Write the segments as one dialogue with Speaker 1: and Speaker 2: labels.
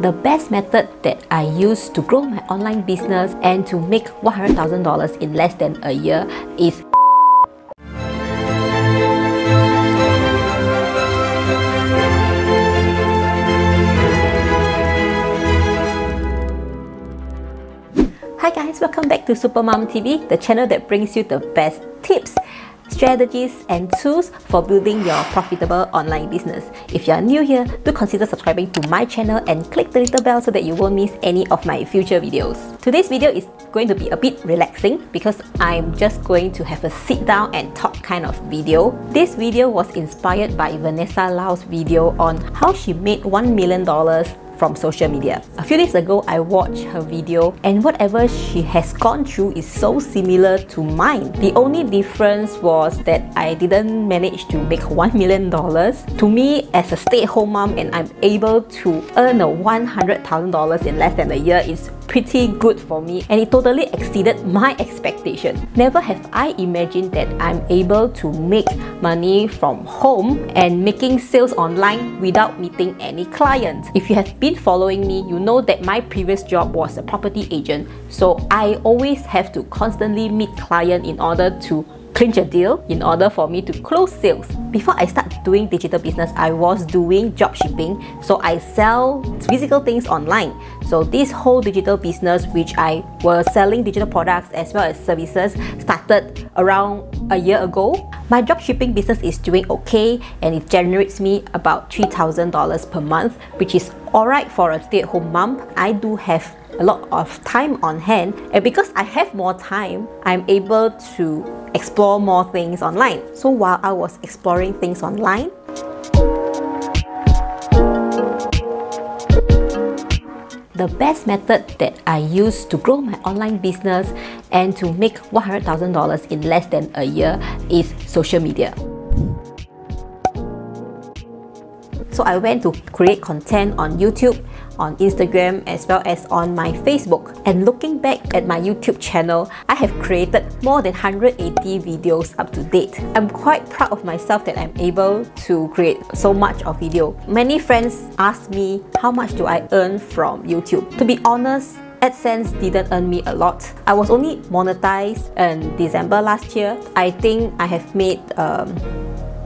Speaker 1: The best method that I use to grow my online business and to make $100,000 in less than a year is Hi guys, welcome back to Supermom TV, the channel that brings you the best tips, strategies and tools for building your profitable online business. If you are new here, do consider subscribing to my channel and click the little bell so that you won't miss any of my future videos. Today's video is going to be a bit relaxing because I'm just going to have a sit down and talk kind of video. This video was inspired by Vanessa Lau's video on how she made $1 million from social media. A few days ago, I watched her video and whatever she has gone through is so similar to mine. The only difference was that I didn't manage to make $1 million. To me, as a stay-at-home mom and I'm able to earn a $100,000 in less than a year is pretty good for me, and it totally exceeded my expectation. Never have I imagined that I'm able to make money from home and making sales online without meeting any clients. If you have been following me, you know that my previous job was a property agent, so I always have to constantly meet clients in order to clinch a deal, in order for me to close sales. Before I start doing digital business, I was doing drop shipping, so I sell physical things online. So this whole digital business, which I was selling digital products as well as services, started around a year ago. My drop shipping business is doing okay and it generates me about $3,000 per month, which is alright for a stay-at-home mom. I do have a lot of time on hand, and because I have more time, I'm able to explore more things online. So while I was exploring things online, the best method that I use to grow my online business and to make $100,000 in less than a year is social media. So I went to create content on YouTube, on Instagram, as well as on my Facebook. And looking back at my YouTube channel, I have created more than 180 videos up to date. I'm quite proud of myself that I'm able to create so much of video. Many friends ask me, how much do I earn from YouTube? To be honest, AdSense didn't earn me a lot. I was only monetized in December last year. I think I have made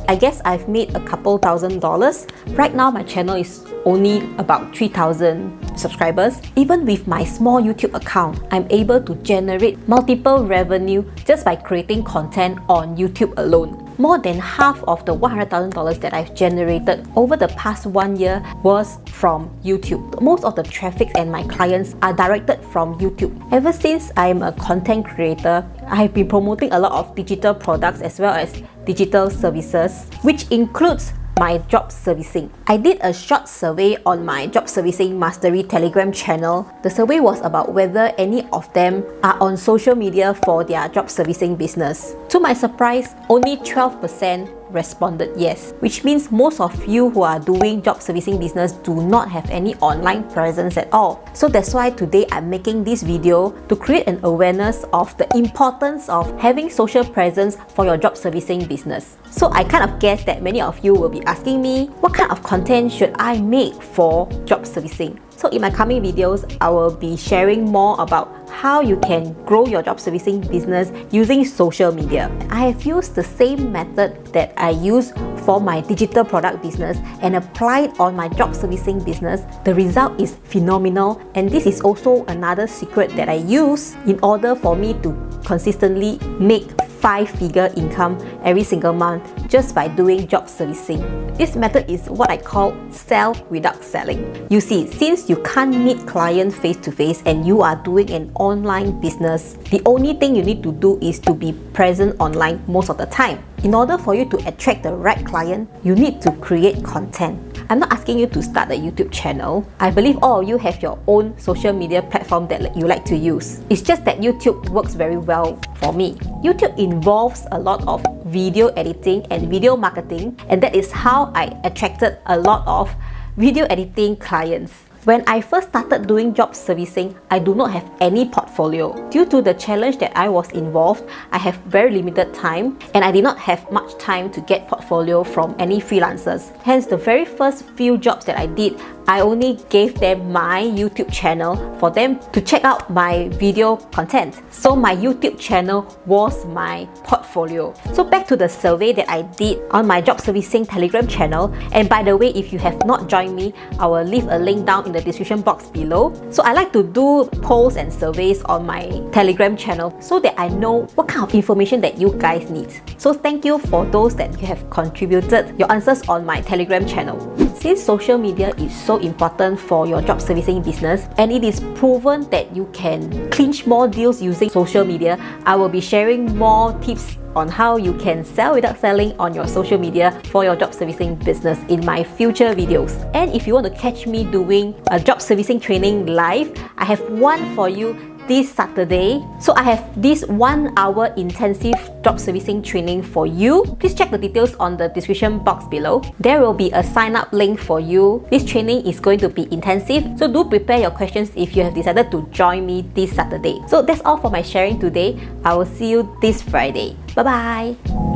Speaker 1: I've made a couple $1,000s. Right now, my channel is only about 3,000 subscribers. Even with my small YouTube account, I'm able to generate multiple revenue just by creating content on YouTube alone. More than half of the $100,000 that I've generated over the past 1 year was from YouTube. Most of the traffic and my clients are directed from YouTube. Ever since I'm a content creator, I have been promoting a lot of digital products as well as digital services, which includes my job servicing. I did a short survey on my job servicing mastery Telegram channel. The survey was about whether any of them are on social media for their job servicing business. To my surprise, only 12% responded yes, which means most of you who are doing job servicing business do not have any online presence at all. So that's why today I'm making this video to create an awareness of the importance of having social presence for your job servicing business. So I kind of guess that many of you will be asking me, what kind of content should I make for job servicing? So in my coming videos, I will be sharing more about how you can grow your job servicing business using social media. I have used the same method that I use for my digital product business and applied on my job servicing business. The result is phenomenal, and this is also another secret that I use in order for me to consistently make 5-figure income every single month just by doing job servicing. This method is what I call sell without selling. You see, since you can't meet clients face to face and you are doing an online business, the only thing you need to do is to be present online most of the time. In order for you to attract the right client, you need to create content. I'm not asking you to start a YouTube channel. I believe all of you have your own social media platform that you like to use. It's just that YouTube works very well for me. YouTube involves a lot of video editing and video marketing, and that is how I attracted a lot of video editing clients. When I first started doing job servicing, I do not have any portfolio. Due to the challenge that I was involved, I have very limited time and I did not have much time to get portfolio from any freelancers. Hence, the very first few jobs that I did, I only gave them my YouTube channel for them to check out my video content. So my YouTube channel was my portfolio. So back to the survey that I did on my job servicing Telegram channel. And by the way, if you have not joined me, I will leave a link down in the description box below. So I like to do polls and surveys on my Telegram channel so that I know what kind of information that you guys need. So thank you for those that you have contributed your answers on my Telegram channel. Since social media is so important for your job servicing business and it is proven that you can clinch more deals using social media, I will be sharing more tips on how you can sell without selling on your social media for your job servicing business in my future videos. And if you want to catch me doing a job servicing training live, I have one for you this Saturday. So I have this 1 hour intensive job servicing training for you. Please check the details on the description box below. There will be a sign up link for you. This training is going to be intensive, so do prepare your questions if you have decided to join me this Saturday. So that's all for my sharing today. I will see you this Friday. Bye bye.